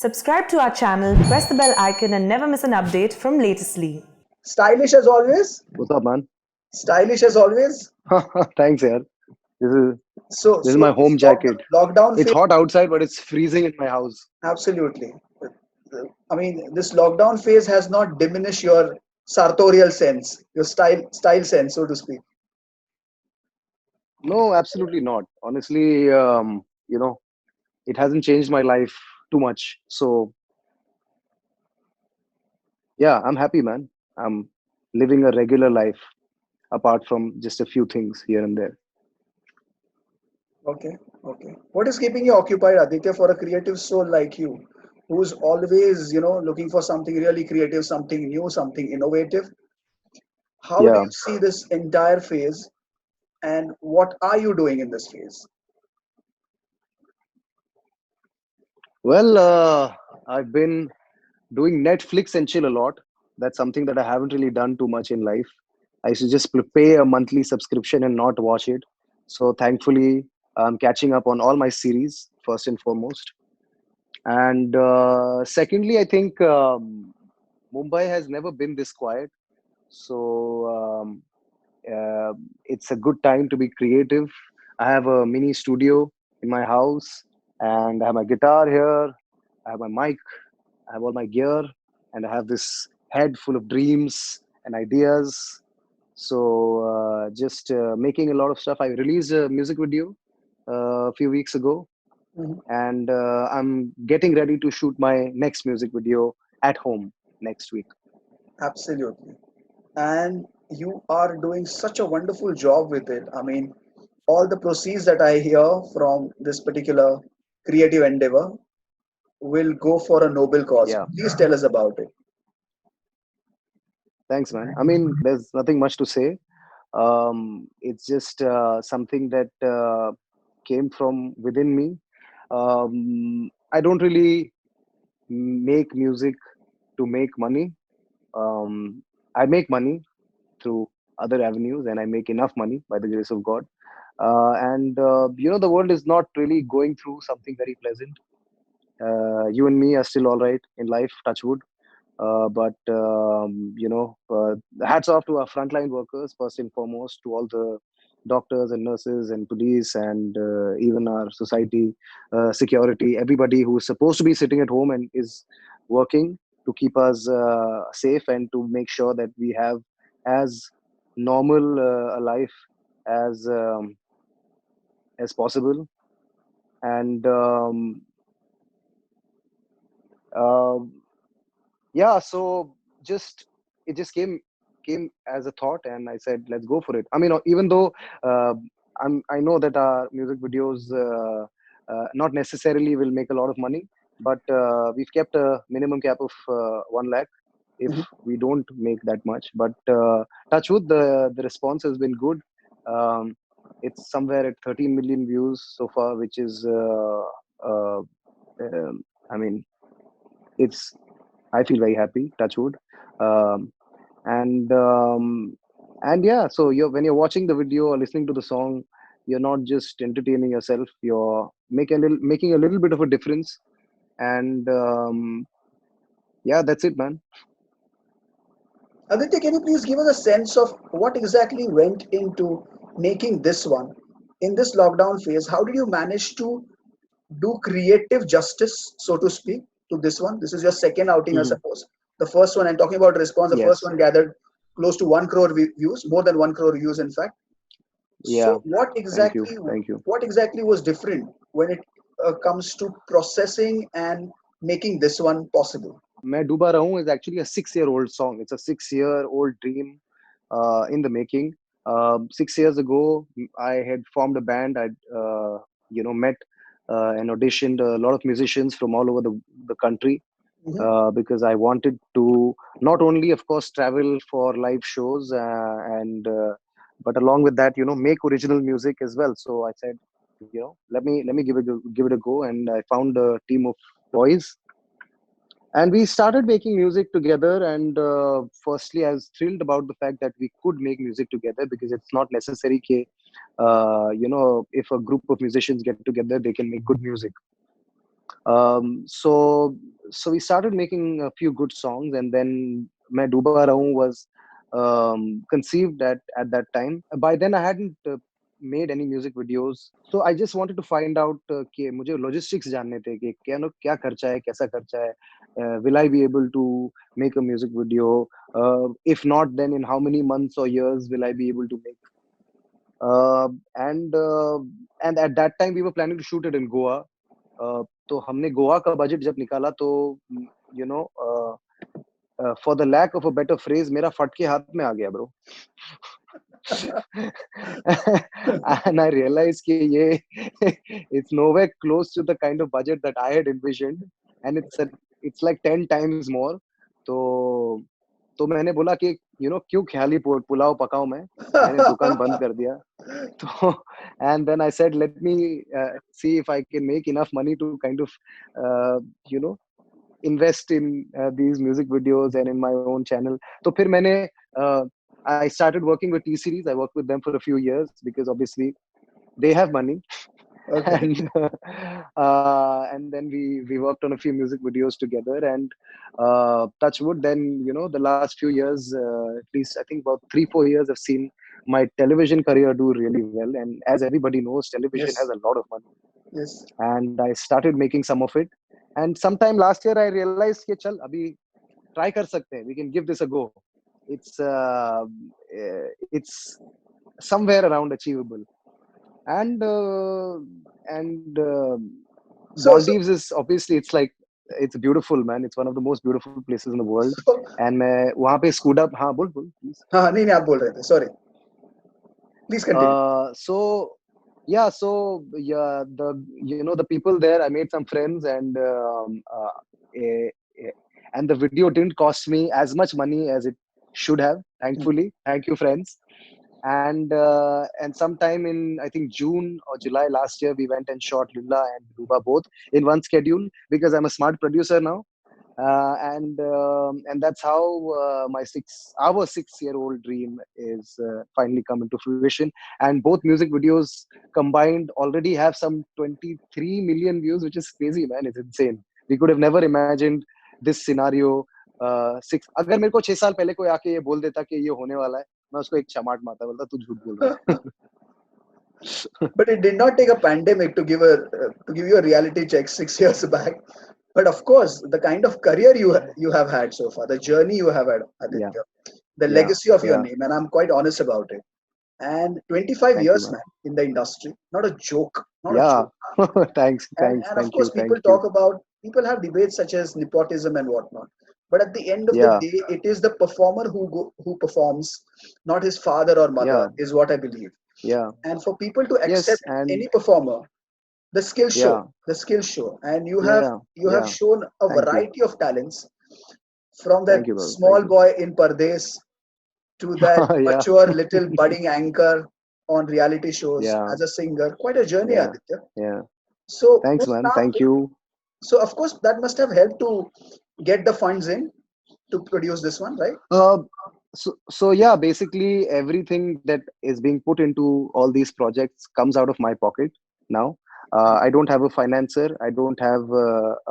Subscribe to our channel, press the bell icon, and never miss an update from Latestly. Stylish as always. What's up, man? Stylish as always. Thanks, yaar. This is So, this is so my this home jacket. lockdown It's phase, hot outside, but it's freezing in my house. absolutely. I mean, this lockdown phase has not diminished your sartorial sense, your style sense, so to speak. No, absolutely not. Honestly, it hasn't changed my life too much. So yeah, I'm happy, man. I'm living a regular life apart from just a few things here and there. Okay, okay. What is keeping you occupied, Aditya, for a creative soul like you, who's always, looking for something really creative, something new, something innovative? How do Yeah. you see this entire phase, and what are you doing in this phase? Well, I've been doing Netflix and chill a lot. That's something that I haven't really done too much in life. I used to just pay a monthly subscription and not watch it. So thankfully, I'm catching up on all my series first and foremost. And secondly, I think Mumbai has never been this quiet. So uh, it's a good time to be creative. I have a mini studio in my house, and I have my guitar here. I have my mic. I have all my gear, and I have this head full of dreams and ideas. So just making a lot of stuff. I released a music video a few weeks ago, Mhm. and I'm getting ready to shoot my next music video at home next week. Absolutely. And you are doing such a wonderful job with it. I mean, all the proceeds that I hear from this particular creative endeavor will go for a noble cause. Yeah, Please tell us about it. thanks, man. I mean, there's nothing much to say. It's just something that came from within me. I don't really make music to make money. I make money through other avenues, and I make enough money by the grace of God. And the world is not really going through something very pleasant. You and me are still all right in life, touch wood. But hats off to our frontline workers first and foremost, to all the doctors and nurses and police and even our society, security, everybody who is supposed to be sitting at home and is working to keep us safe and to make sure that we have as normal a life as um, as possible. And uh, yeah, so just it just came as a thought, and I said let's go for it. I mean, even though uh, I know that our music videos not necessarily will make a lot of money, but we've kept a minimum cap of 1 lakh if Mhm. we don't make that much. But touch wood, the response has been good. um, it's somewhere at 13 million views so far, which is uh, I mean, it's I feel very happy, touch wood. Um, and and yeah, so when you're watching the video or listening to the song, you're not just entertaining yourself, you're making a little bit of a difference. And yeah, that's it, man. Aditya, can you please give us a sense of what exactly went into making this one in this lockdown phase? How did you manage to do creative justice, so to speak, to this one? This is your second outing, I Mhm. suppose. The first one, I'm talking about response, the first Yes. one gathered close to 1 crore views, more than 1 crore views, in fact. Yeah. So, what Thank you. exactly, Thank you. what exactly was different when it comes to processing and making this one possible? मैं डूबा रहूं is actually a 6 year old song. It's a 6 year old dream in the making. 6 years ago, I had formed a band. I'd met and auditioned a lot of musicians from all over the country, Mhm. because I wanted to not only, of course, travel for live shows, and but along with that, make original music as well. So I said, let me give it a go, and I found a team of boys, and we started making music together. And firstly, I was thrilled about the fact that we could make music together, because it's not necessary if a group of musicians get together, they can make good music. So we started making a few good songs, and then मैं डूबा रहूं was conceived at that time. By then I hadn't made any music videos, so I just wanted to find out कि मुझे logistics जानने थे कि क्या खर्चा है, कैसा खर्चा है, will I be able to make a music video, if not then in how many months or years will I be able to make. uh, and uh, and at that time we were planning to shoot it in Goa. तो हमने गोवा का budget जब निकाला तो you know for the lack of a better phrase मेरा फट के हाथ में आ गया ब्रो. And I realized कि ये it's nowhere close to the kind of budget that I had envisioned, and it's like 10 times more. तो मैंने बोला कि क्यों ख्याली पुलाव पकाऊं मैंने दुकान बंद कर दिया. तो and then I said let me see if I can make enough money to kind of uh, you know invest in these music videos and in my own channel. तो फिर मैंने I started working with T Series. I worked with them for a few years because obviously they have money. Okay. And then we worked on a few music videos together, and touch wood, then the last few years, at least I think about 3-4 years, I've seen my television career do really well. And as everybody knows, television has Yes. a lot of money, Yes. and I started making some of it. And sometime last year I realized कि चल अभी try कर सकते हैं, we can give this a go. It's somewhere around achievable. And So, so, Maldives is obviously, it's beautiful, man. It's one of the most beautiful places in the world. so, And मैं वहाँ पे स्कूड up, हाँ बोल please. हाँ नहीं नहीं आप बोल रहे थे, sorry. Please continue. So yeah, the people there, I made some friends, and eh, eh, and the video didn't cost me as much money as it should have, thankfully. Thank you, friends. And sometime in, I think, June or July last year, we went and shot Lilla and Ruba both in one schedule, because I'm a smart producer now. And that's how our 6-year-old dream is finally come into fruition. And both music videos combined already have some 23 million views, which is crazy, man. It's insane. We could have never imagined this scenario. Six, अगर मेरे को 6 साल पहले कोई आके ये बोल देता कि ये होने वाला है, मैं उसको एक चमाट मारता, बोलता तू झूठ बोल रहा है. But it did not take a pandemic to give you a reality check 6 years back. But of course, the kind of career you have had so far, the journey you have had, Yeah, Aditya, the yeah, legacy of your yeah. name, and I'm quite honest about it. And 25 Thank you, years, man. man, in the industry, not a joke, not a Yeah. joke. Thanks, And of thank course, you, people thank you. talk about, people have debates such as nepotism and whatnot. But at the end of the Yeah, day, it is the performer who performs, not his father or mother, yeah, is what I believe. yeah. And for people to Yes, accept and any performer, yeah, the skill show, and yeah, you have yeah. shown a Thank you, variety of talents, from that thank you, brother. small Thank you. boy in Pardes to that Yeah, mature little budding anchor on reality shows yeah, as a singer. Quite a journey, yeah, Aditya. yeah. So Thanks, pull man. up. Thank you. So of course that must have helped to get the funds in to produce this one, right? Uh, so yeah, basically everything that is being put into all these projects comes out of my pocket now. I don't have a financer. I don't have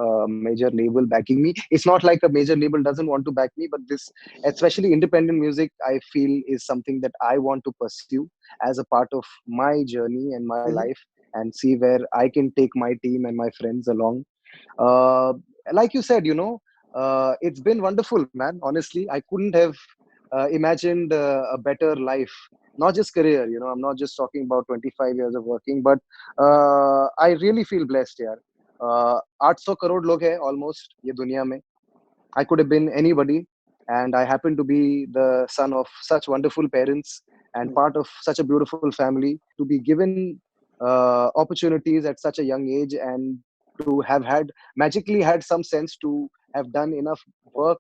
a major label backing me. It's not like a major label doesn't want to back me, but this, especially independent music, I feel is something that I want to pursue as a part of my journey and my Mhm. life, and see where I can take my team and my friends along. uh, like you said, it's been wonderful, man. Honestly, I couldn't have imagined a better life. Not just career, I'm not just talking about 25 years of working, but I really feel blessed, yaar. 800 crore log hai almost ye duniya mein. I could have been anybody, and I happen to be the son of such wonderful parents and part of such a beautiful family, to be given opportunities at such a young age, and to have magically had some sense to have done enough work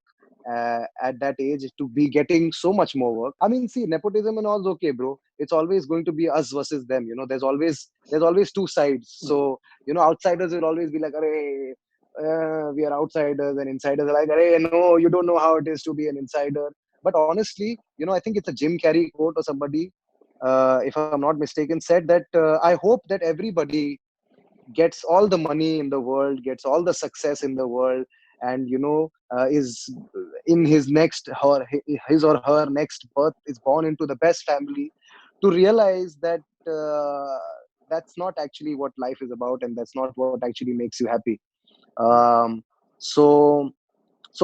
at that age to be getting so much more work. I mean, see, nepotism and all's okay, bro. It's always going to be us versus them. There's always two sides. So outsiders will always be like, "Arey, we are outsiders," and insiders are like, "Hey, no, you don't know how it is to be an insider." But honestly, I think it's a Jim Carrey quote or somebody, if I'm not mistaken, said that I hope that everybody gets all the money in the world, gets all the success in the world, and is in his or her next birth is born into the best family, to realize that that's not actually what life is about, and that's not what actually makes you happy. um, so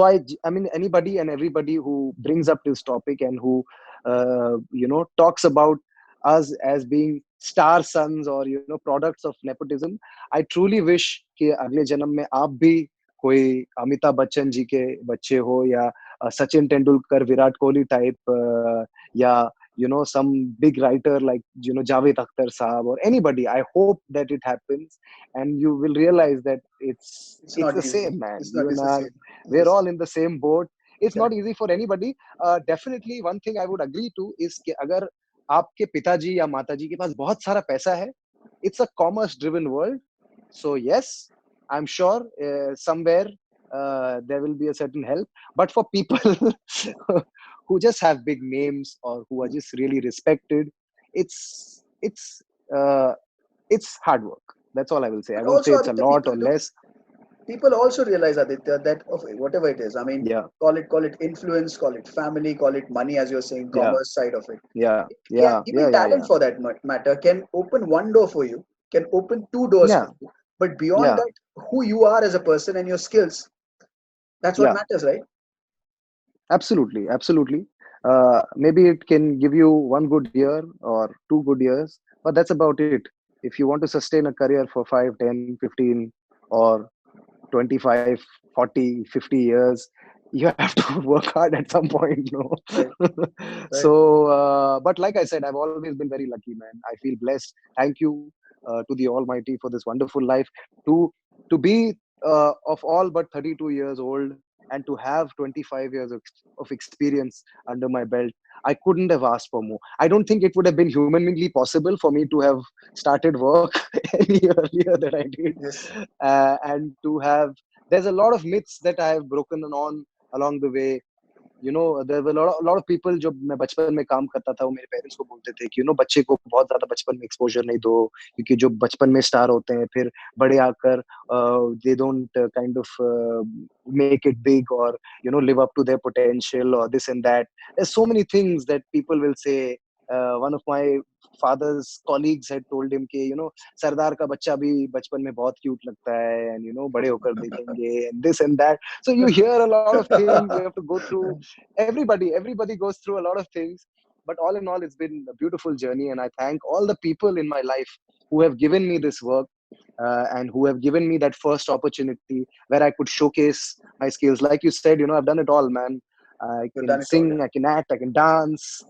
I mean, anybody and everybody who brings up this topic and who talks about us as being star sons or products of nepotism, I truly wish कि अगले जन्म में आप भी कोई अमिताभ बच्चन जी के बच्चे हो, या सचिन तेंदुलकर, विराट कोहली टाइप, या some big writer like Javed Akhtar Saab or anybody. I hope that it happens, and you will realize that It's it's not the easy. same, man. It's not. You It's and the I, same. It's the we're same. all in the same boat. It's not Correct. easy for anybody. Definitely one thing I would agree to is कि अगर आपके पिताजी या माताजी के पास बहुत सारा पैसा है, it's a commerce driven world. So yes, I'm sure somewhere there will be a certain help. But for people who just have big names or who are just really respected, it's it's uh, it's hard work. That's all I will say. I But won't say also, it's a Aditya, lot or less. people also realize, Aditya, that of whatever it is. I mean, Yeah, call it influence, call it family, call it money, as you're saying, yeah, commerce side of it. yeah, It can yeah, yeah, even yeah, talent yeah, for that matter can open one door for you, can open two doors for yeah, you. But beyond yeah, that, who you are as a person and your skills, that's what yeah. matters, right? Absolutely, absolutely. Maybe it can give you one good year or 2 good years, but that's about it. If you want to sustain a career for 5, 10, 15, or 25, 40, 50 years, you have to work hard at some point, Right, right. So, but like I said, I've always been very lucky, man. I feel blessed. Thank you to the Almighty for this wonderful life. To to be of all but 32 years old, and to have 25 years of experience under my belt, I couldn't have asked for more. I don't think it would have been humanly possible for me to have started work any earlier than I did, Yes. and to have, there's a lot of myths that I have broken on along the way. there were a lot of people, जो मैं बचपन में काम करता था, वो मेरे parents को बोलते थे कि बच्चे को बहुत ज्यादा बचपन में एक्सपोजर नहीं दो, क्योंकि जो बचपन में स्टार होते हैं फिर बड़े आकर they don't kind of make it big, or live up to their potential, or this and that. There's so many things that people will say. One of my father's colleagues had told him कि सरदार का बच्चा भी बचपन में बहुत cute लगता है, and बड़े होकर देखेंगे, and this and that. So you hear a lot of things. You have to go through. Everybody goes through a lot of things. But all in all, it's been a beautiful journey, and I thank all the people in my life who have given me this work, and who have given me that first opportunity where I could showcase my skills. Like you said, I've done it all, man. I You've can done it all. sing, I can act, I can dance,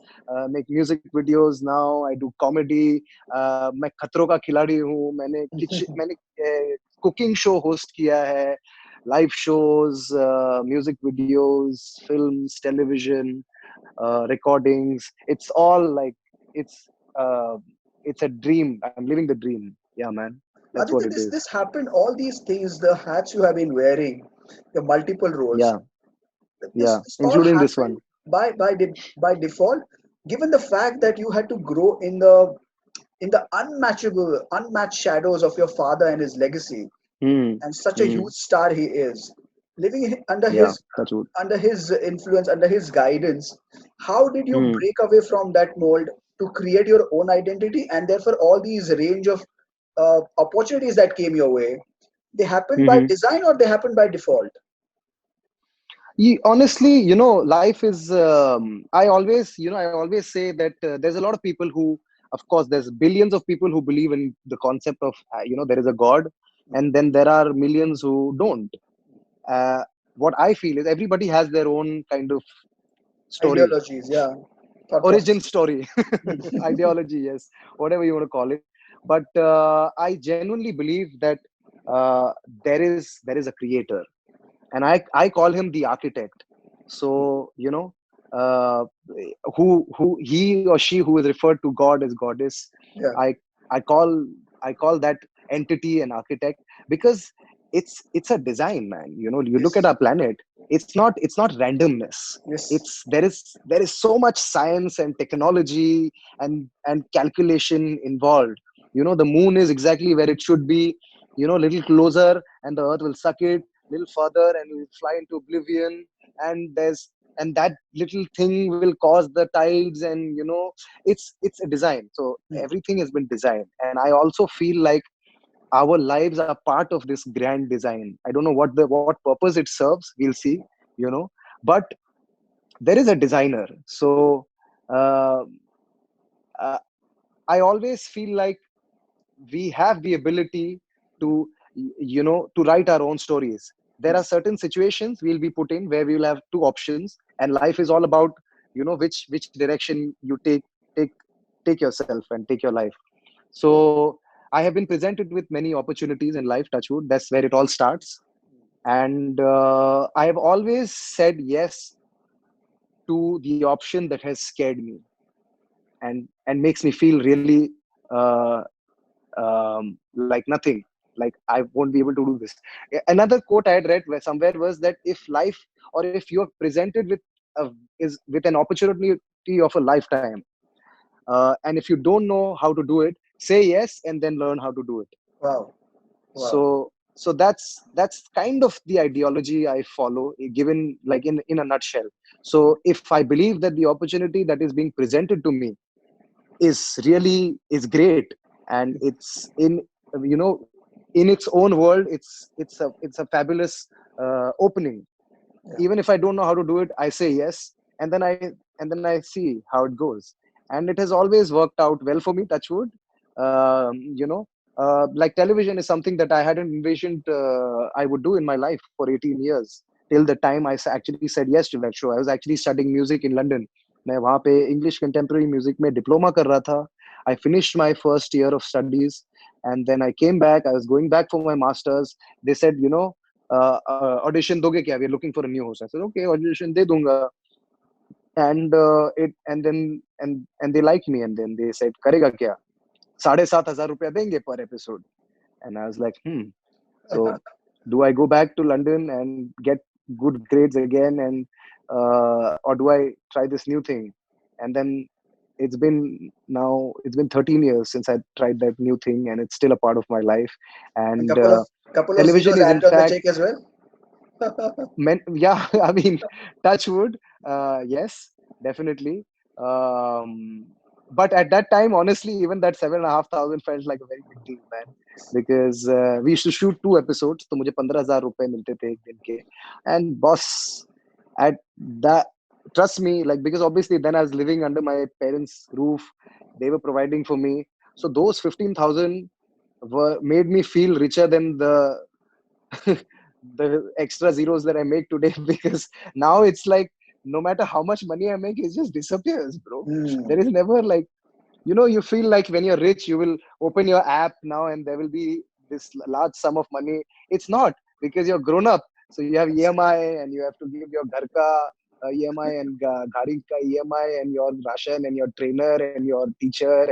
make music videos now. I do comedy. मैं खतरों का खिलाड़ी हूँ. मैंने cooking show host किया है, live shows, music videos, films, television, recordings. It's all like it's uh, it's a dream. I'm living the dream. Yeah, man. That's what Aditya, it is. this happened. All these things, the hats you have been wearing, the multiple roles. Yeah, This yeah. this all Including this happened one. by default, given the fact that you had to grow in the unmatched shadows of your father and his legacy, Hmm. and such a Hmm. huge star he is, living under Yeah, his that's good. under his influence, under his guidance. How did you Hmm. break away from that mold to create your own identity, and therefore all these range of opportunities that came your way, they happened by Hmm. design or they happened by default? Honestly, life is. I always say that there's a lot of people who, of course, there's billions of people who believe in the concept of, there is a God, and then there are millions who don't. Uh, what I feel is everybody has their own kind of story, Ideologies, yeah, thought origin process. story, ideology, yes, whatever you want to call it. But I genuinely believe that uh, there is a creator, and I call him the architect. So uh, who he or she who is referred to God as goddess, Yeah. I I call I call that entity an architect, because it's a design, man. You look at Yes. our planet. It's not randomness. Yes. There is so much science and technology and calculation involved. The moon is exactly where it should be. little closer, and the earth will suck it little further, and will fly into oblivion. And that little thing will cause the tides, and it's a design. So Hmm. everything has been designed, and I also feel like our lives are part of this grand design. I don't know what purpose it serves. We'll see, you know. But there is a designer. So uh, uh, I always feel like we have the ability to to write our own stories. There are certain situations we'll be put in where we will have two options, and life is all about which direction you take take yourself and take your life. So I have been presented with many opportunities in life, touchwood. That's where it all starts. And I have always said yes to the option that has scared me, and makes me feel really uh, like nothing, like I won't be able to do this. Another quote I had read somewhere was that if life, or if you are presented with an opportunity of a lifetime, and if you don't know how to do it, say yes and then learn how to do it. Wow. Wow. So that's kind of the ideology I follow, given like in a nutshell. So if I believe that the opportunity that is being presented to me is great, and it's you know in its own world, it's a fabulous opening. Yeah. Even if I don't know how to do it, I say yes, and then I see how it goes. And it has always worked out well for me, touchwood. Like television is something that I hadn't envisioned I would do in my life for 18 years, till the time I actually said yes to that show. I was actually studying music in London. मैं वहाँ पे English contemporary music में diploma कर रहा था. I finished my first year of studies, and then I came back. I was going back for my masters. They said, audition दोगे क्या? We're looking for a new host. I said, okay, audition दे दूंगा. And it and then and they liked me, and then they said, करेगा क्या? 7,500 रुपया देंगे per episode. And I was like, so do I go back to London and get good grades again, and or do I try this new thing? And then it's been 13 years since I tried that new thing, and it's still a part of my life. A And couple of television zeros is in added on the fact, check as well. yeah, I mean, touch wood. Yes, definitely. Um, but at that time, honestly, even that 7,500 felt like a very big deal, man. Because we used to shoot 2 episodes, तो मुझे 15,000 रुपए मिलते थे एक दिन के. And boss, at that, trust me, like, because obviously then I was living under my parents' roof, they were providing for me. So those 15,000 were made me feel richer than the extra zeros that I make today. Because now it's like, no matter how much money I make, it just disappears, bro. There Hmm. is never like, you feel like when you're rich, you will open your app now and there will be this large sum of money. It's not, because you're grown up. So you have EMI, and you have to give your घर का EMI, and गाड़ी का EMI, and your ration, and your trainer, and your teacher,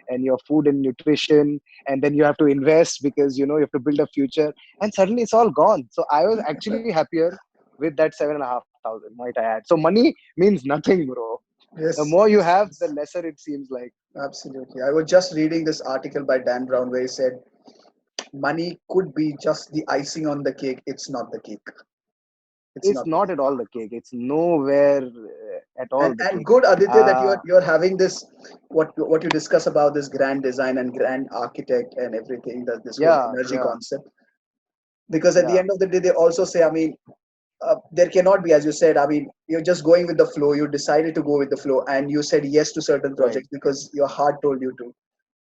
and your food and nutrition. And then you have to invest, because you have to build a future. And suddenly it's all gone. So I was actually happier with that 7,500, might I add. So money means nothing, bro. The Yes, more you yes, have, the yes. lesser it seems like. Absolutely. I was just reading this article by Dan Brown where he said money could be just the icing on the cake. It's not the cake. It's It's not the not cake. at all the cake. It's nowhere at all the And cake. good, Aditya, that Uh, you're having this, what you discuss about this grand design and grand architect and everything, that this whole yeah, energy yeah, concept. Because at the yeah, end of the day, they also say, I mean, there cannot be, as you said, I mean, you're just going with the flow. You decided to go with the flow, and you said yes to certain right, projects because your heart told you to,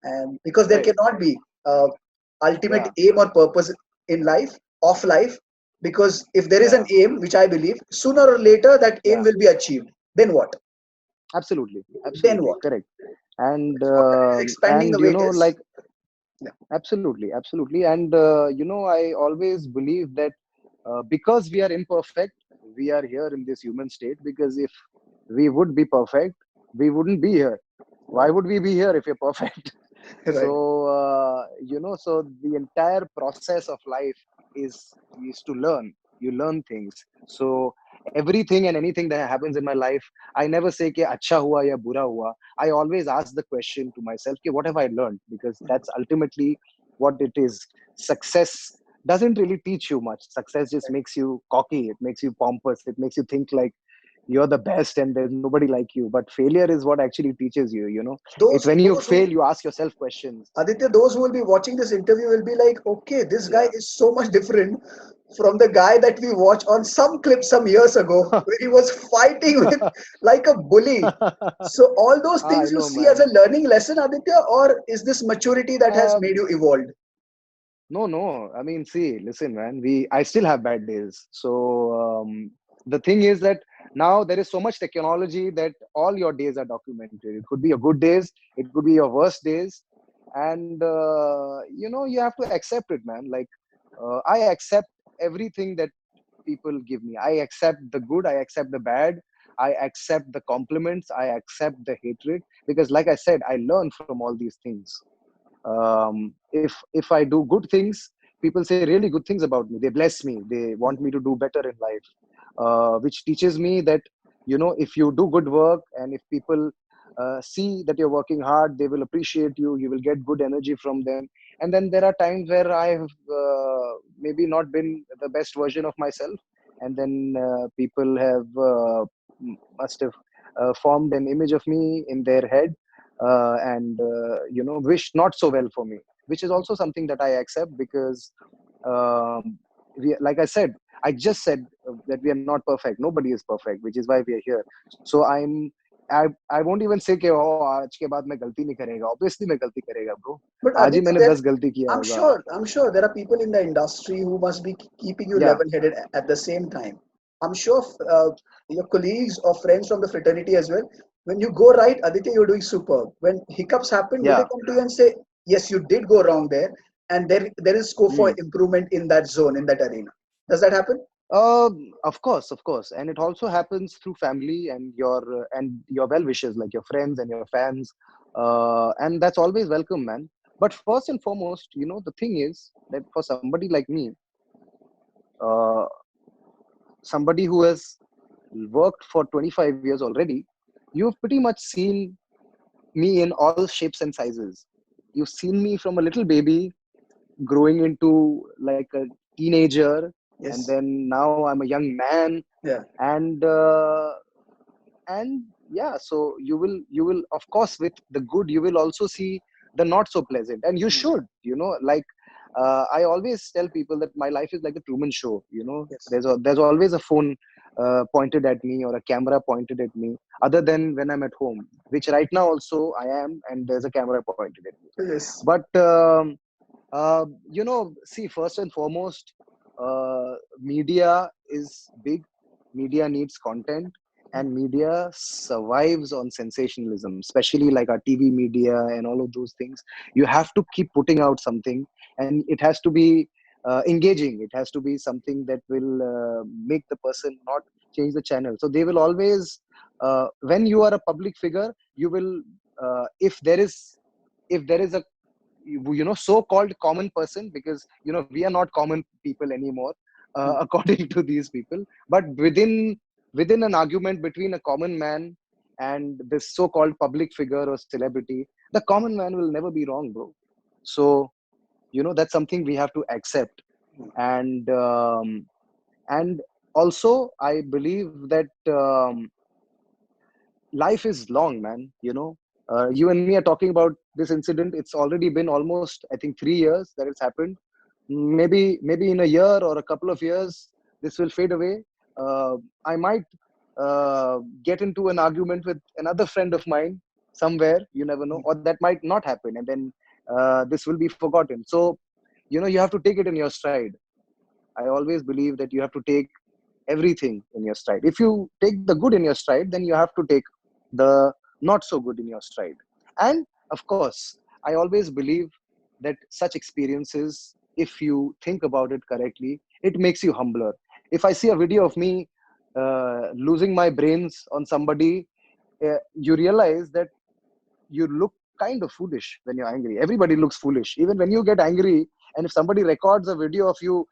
and because there right, cannot be ultimate yeah, aim or purpose in life, of life. Because if there is yeah, an aim, which I believe sooner or later that aim yeah. will be achieved, then what? Absolutely, Then absolutely what? correct. And It's what that is expanding the way it is. like, Yeah. absolutely, absolutely. And I always believe that because we are imperfect, we are here in this human state. Because if we would be perfect, we wouldn't be here. Why Right. would we be here if you're perfect? Right. So so the entire process of life is to learn. You learn things. So everything and anything that happens in my life, I never say कि अच्छा हुआ या बुरा हुआ. I always ask the question to myself कि what have I learned? Because that's ultimately what it is. Success doesn't really teach you much. Success just makes you cocky. It makes you pompous. It makes you think like you're the best and there's nobody like you. But failure is what actually teaches you. You know, it's Those when you those who fail, you ask yourself questions. Aditya, those who will be watching this interview will be like, okay, this guy Yeah. is so much different from the guy that we watched on some clip some years ago, where he was fighting with like a bully. So all those I things you know, see as a man. learning lesson, Aditya, or is this maturity that has made Um, you evolved? No, no. I mean, see, listen, man. I still have bad days. So the thing is that now there is so much technology that all your days are documented. It could be your good days. It could be your worst days, and you have to accept it, man. Like I accept everything that people give me. I accept the good. I accept the bad. I accept the compliments. I accept the hatred because, like I said, I learn from all these things. If I do good things, people say really good things about me. They bless me. They want me to do better in life, which teaches me that if you do good work and if people see that you're working hard, they will appreciate you. You will get good energy from them. And then there are times where I have maybe not been the best version of myself, and then people have must have formed an image of me in their head, and wish not so well for me, which is also something that I accept because like I said, I just said that we are not perfect. Nobody is perfect, which is why we are here. So I won't even say कि आज के बाद मैं गलती नहीं करेगा. Obviously मैं गलती करेगा, bro. But आज ही Aditya, मैंने there, 10 गलती किया I'm होगा. sure, I'm sure there are people in the industry who must be keeping you Yeah, level-headed at the same time. I'm sure your colleagues or friends from the fraternity as well. When you go right, Aditya, you're doing superb. When hiccups happen, do they yeah. come to you and say, "Yes, you did go wrong there, and there is scope for Hmm. improvement in that zone, in that arena"? Does that happen? Of course, and it also happens through family and your well wishers, like your friends and your fans, and that's always welcome, man. But first and foremost, the thing is that for somebody like me, uh, somebody who has worked for 25 years already, you've pretty much seen me in all shapes and sizes. You've seen me from a little baby growing into like a teenager, and Yes. then now I'm a young man, Yeah. and yeah, so you will of course, with the good you will also see the not so pleasant, and you should, like I always tell people that my life is like the Truman Show. Yes. There's always a phone pointed at me or a camera pointed at me, other than when I'm at home, which right now also I am, and there's a camera pointed at me. Yes. But see, first and foremost, media is big. Media needs content, and media survives on sensationalism, especially like our TV media and all of those things. You have to keep putting out something, and it has to be engaging. It has to be something that will make the person not change the channel. So they will always, when you are a public figure, you will, if there is a so-called common person, because we are not common people anymore, according to these people, but within an argument between a common man and this so-called public figure or celebrity, the common man will never be wrong, bro. So that's something we have to accept. And also I believe that life is long, man. You and me are talking about this incident. It's already been almost, I think, 3 years that it's happened. Maybe in a year or a couple of years, this will fade away. I might get into an argument with another friend of mine somewhere. You never know, or that might not happen, and then this will be forgotten. So you have to take it in your stride. I always believe that you have to take everything in your stride. If you take the good in your stride, then you have to take the not so good in your stride. And of course, I always believe that such experiences, if you think about it correctly, it makes you humbler. If I see a video of me losing my brains on somebody, you realize that you look kind of foolish when you're angry. Everybody looks foolish. Even when you get angry, And if somebody records a video of you,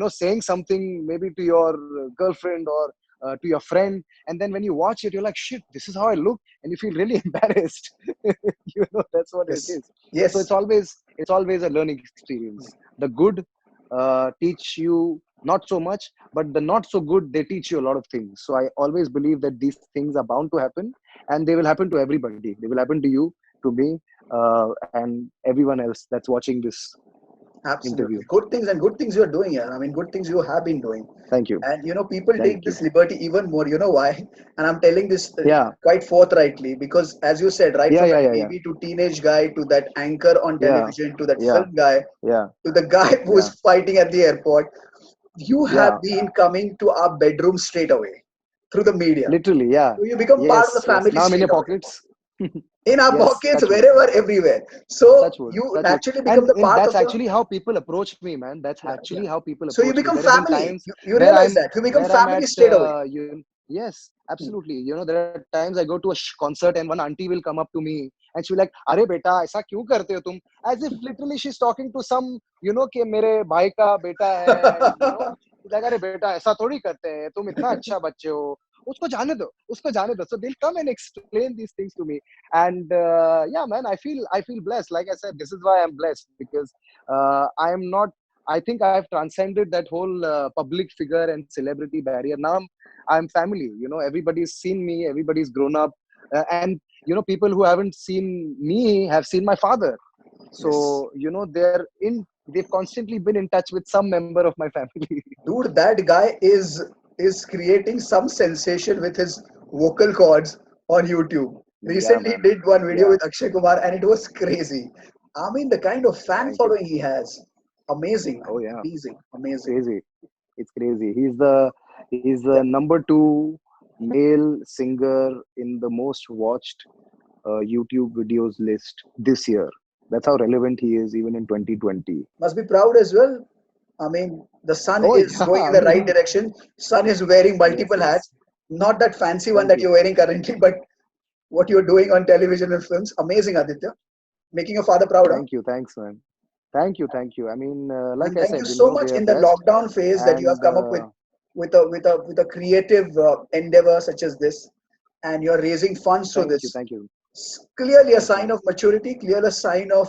saying something maybe to your girlfriend or to your friend, and then when you watch it, you're like, shit, this is how I look, and you feel really embarrassed. That's what it Yes. is. So Yes. it's always a learning experience. The good teach you not so much, but the not so good, they teach you a lot of things. So I always believe that these things are bound to happen, and they will happen to everybody. They will happen to you, to me, and everyone else that's watching this interview. Absolutely. Good things, and good things you're doing here. I mean, good things you have been doing. Thank you. And people Thank take you. this liberty even more. You know why? And I'm telling this Yeah. quite forthrightly because, as you said, right Yeah. from Yeah. that Yeah. Yeah. baby to teenage guy to that anchor on Yeah. television to that Yeah. film guy Yeah. to the guy Yeah. who's fighting at the airport, you have Yeah. been coming to our bedroom straight away through the media. Literally. Yeah. So you become part of the Yes. Yes. family Now I'm in straight your away. pockets. In our Yes. pockets, Touch wood. wherever, everywhere. So Touch wood. you Touch wood. naturally become the And part that's of the. actually how people approach me, man. That's Yeah, yeah. actually how people So you approach me. become There have been family. times You where realize I'm that. You become where I'm family at straight away. yes, Hmm. absolutely. There are times I go to a concert and one auntie will come up to me and she'll be like, "Arey beta, aisa kyun karte ho tum?" As if literally she's talking to some, कि मेरे भाई का बेटा है, and she's like, "अरे बेटा, ऐसा थोड़ी करते हैं, तुम इतना अच्छा बच्चे हो, उसको जाने दो." So they'll come and explain these things to me, and yeah, man, I feel blessed. Like I said, this is why I'm blessed, because I am not. I think I've transcended that whole public figure and celebrity barrier. Now I'm family. Everybody's seen me. Everybody's grown up, and people who haven't seen me have seen my father. Yes. So they've constantly been in touch with some member of my family. Dude, that guy is creating some sensation with his vocal cords on YouTube. Yeah, Recently man. did one video Yeah. with Akshay Kumar and it was crazy. I mean the kind of fan Thank you. following he has. Amazing, Oh man. yeah. Amazing. It's Amazing. crazy. It's crazy. He's the number two male singer in the most watched YouTube videos list this year. That's how relevant he is even in 2020. Must be proud as well. I mean, the sun Oh is yeah, going in I the right mean, direction. Sun is wearing yes, multiple yes. hats. Not that fancy one Thank that you, you're wearing currently, but what you're doing on television and films. Amazing, Aditya. Making your father proud, huh? thank you, thanks, man. Thank you. I mean, like And I thank you said, so they much are in the blessed, lockdown phase that you have and come up with a creative endeavor such as this, and you're raising funds through thank you, this. thank you, Clearly a thanks, sign man. of maturity, clearly a sign of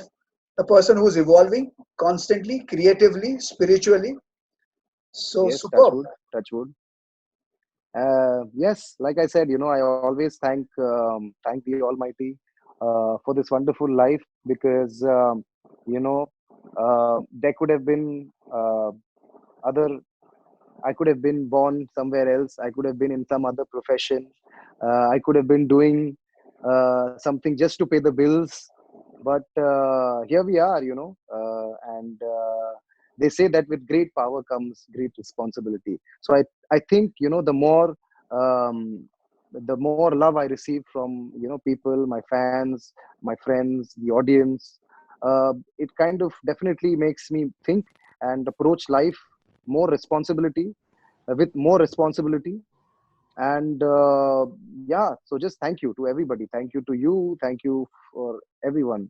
a person who's evolving constantly, creatively, spiritually. So Yes, touch superb. wood, touch wood. Yes, like I said, I always thank the Almighty for this wonderful life, because you know there could have been other. I could have been born somewhere else. I could have been in some other profession. I could have been doing something just to pay the bills. But here we are, and they say that with great power comes great responsibility. So I think, um, the more love I receive from, people, my fans, my friends, the audience, it kind of definitely makes me think and approach life more responsibility with more responsibility. And yeah, so just thank you to everybody. Thank you to you. Thank you for everyone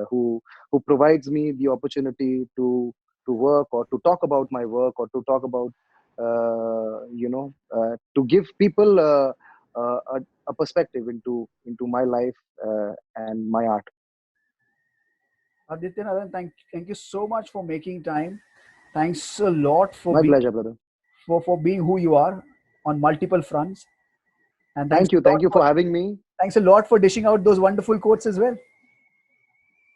who provides me the opportunity to work, or to talk about my work, or to talk about to give people a perspective into my life and my art. Aditya Narayan, thank you so much for making time. Thanks a lot for My being pleasure, brother. for being who you are on multiple fronts. And Thank you for having me. thanks a lot for dishing out those wonderful quotes as well.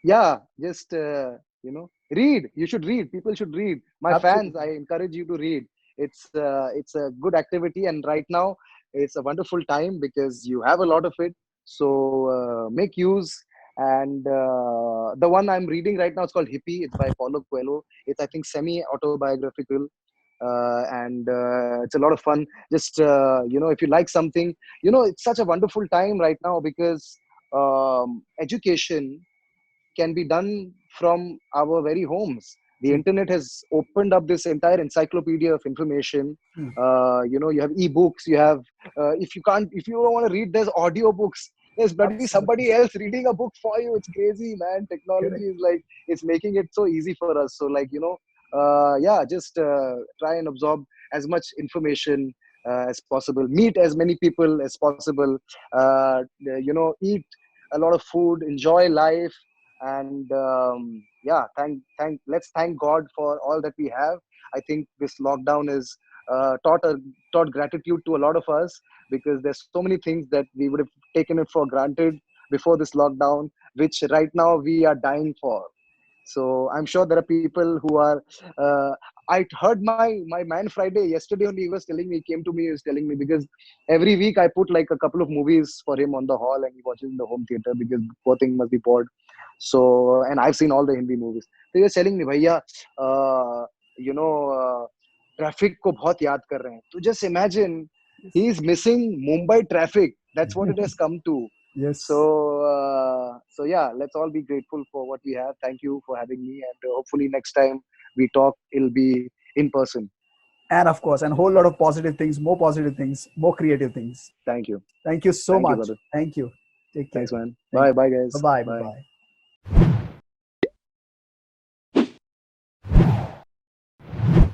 Yeah, just read. You should read. People should read. My fans, I Absolutely. encourage you to read. It's a good activity, and right now it's a wonderful time because you have a lot of it. So make use. And the one I'm reading right now is called Hippie. It's by Paulo Coelho. It's, I think, semi autobiographical, and it's a lot of fun. Just if you like something, it's such a wonderful time right now, because education can be done from our very homes. The True. internet has opened up this entire encyclopedia of information. True. You have ebooks. You have, if you don't want to read, there's audio books. there's bloody Absolutely. somebody else reading a book for you. It's crazy, man. Technology Correct. is like, it's making it so easy for us. So like, yeah, just try and absorb as much information as possible, meet as many people as possible, eat a lot of food, enjoy life. And yeah, let's thank God for all that we have. I think this lockdown is taught gratitude to a lot of us, because there's so many things that we would have taken it for granted before this lockdown, which right now we are dying for. So I'm sure there are people who are. I heard my man Friday yesterday only. He was telling me, he came to me, he was telling me, because every week I put like a couple of movies for him on the hall, and he watches in the home theater because poor thing must be bored. So, and I've seen all the Hindi movies. So he was telling me, भैया, you know, traffic को बहुत याद कर रहे हैं. So just imagine, he is missing Mumbai traffic. That's what it has come to. So, Yes. so yeah, let's all be grateful for what we have. Thank you for having me, and hopefully next time we talk, it'll be in person. And of course, and a whole lot of positive things, more positive things, more creative things. Thank you. Thank you so Thank you, much. brother. Thank you. Take care. Thanks, man. Thank Bye, you. bye, guys. Bye bye. Bye Bye. bye.